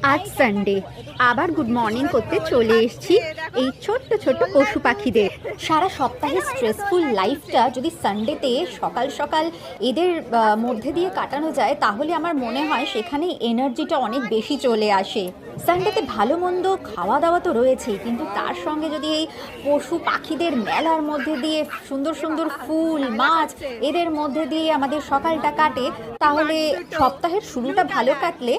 আজ সানডে আবার good morning করতে চলে এসেছি এই ছোট্ট ছোট্ট পশু পাখিদের। সারা সপ্তাহের স্ট্রেসফুল লাইফটা যদি সানডেতে সকাল সকাল এদের মধ্যে দিয়ে কাটানো যায় তাহলে আমার মনে হয় সেখানে এনার্জিটা অনেক বেশি চলে আসে। সানডেতে ভালো মন্দ খাওয়া দাওয়া তো রয়েছেই, কিন্তু তার সঙ্গে যদি এই পশু পাখিদের মেলার মধ্যে দিয়ে সুন্দর সুন্দর ফুল মাছ এদের মধ্যে দিয়ে আমাদের সকালটা কাটে তাহলে সপ্তাহের শুরুটা ভালো কাটলে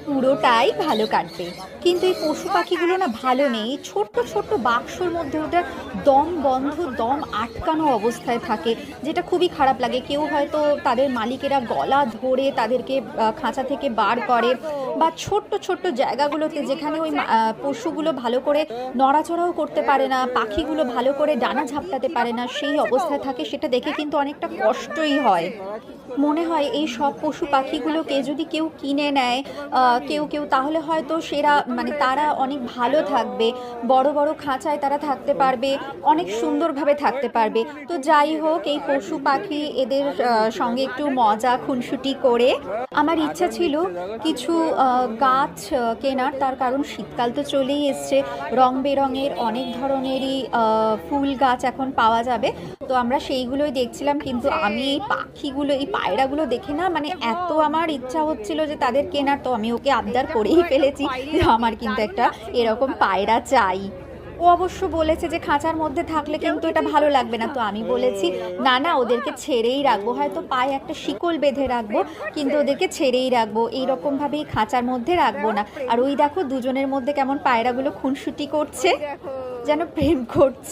পুরোটাই ভালো কাটবে। কিন্তু এই পশু পাখিগুলো না ভালো নেই, ছোট্ট ছোট্ট বাক্সর মধ্যে ওটা দম বন্ধ, দম আটকানো অবস্থায় থাকে, যেটা খুবই খারাপ লাগে। কেউ হয়তো তাদের মালিকেরা গলা ধরে তাদেরকে খাঁচা থেকে বার করে, বা ছোট্ট ছোট্ট জায়গাগুলোতে যেখানে ওই পশুগুলো ভালো করে নড়াচড়াও করতে পারে না, পাখিগুলো ভালো করে ডানা ঝাপটাতে পারে না, সেই অবস্থায় থাকে। সেটা দেখে কিন্তু অনেকটা কষ্টই হয়। মনে হয় এই সব পশু পাখিগুলোকে যদি কেউ কিনে নেয় কেউ কেউ, তাহলে হয়তো সেরা মানে তারা অনেক ভালো থাকবে, বড় বড় খাঁচায় তারা থাকতে পারবে, অনেক সুন্দরভাবে থাকতে পারবে। তো যাই হোক, এই পশু পাখি এদের সঙ্গে একটু মজা খুনসুটি করে আমার ইচ্ছা ছিল কিছু গাছ কেনার। তার কারণ শীতকাল তো চলেই এসছে, রং বেরঙের অনেক ধরনেরই ফুল গাছ এখন পাওয়া যাবে। তো আমরা সেইগুলোই দেখছিলাম, কিন্তু আমি এই পাখিগুলো, এই পায়রাগুলো দেখে না মানে এত আমার ইচ্ছা হচ্ছিল যে তাদের কেনার, তো আমি ওকে আবদার করেই ফেলেছি যে আমার কিন্তু একটা এরকম পায়রা চাই। ও অবশ্য বলেছে যে খাঁচার মধ্যে থাকলে কিন্তু এটা ভালো লাগবে না। তো আমি বলেছি না না, ওদেরকে ছেড়েই রাখবো, হয়তো পায়ে একটা শিকল বেঁধে রাখবো, কিন্তু ওদেরকে ছেড়েই রাখবো, এইরকমভাবেই খাঁচার মধ্যে রাখবো না। আর ওই দেখো দুজনের মধ্যে কেমন পায়রাগুলো খুনসুটি করছে, যেন প্রেম করছে।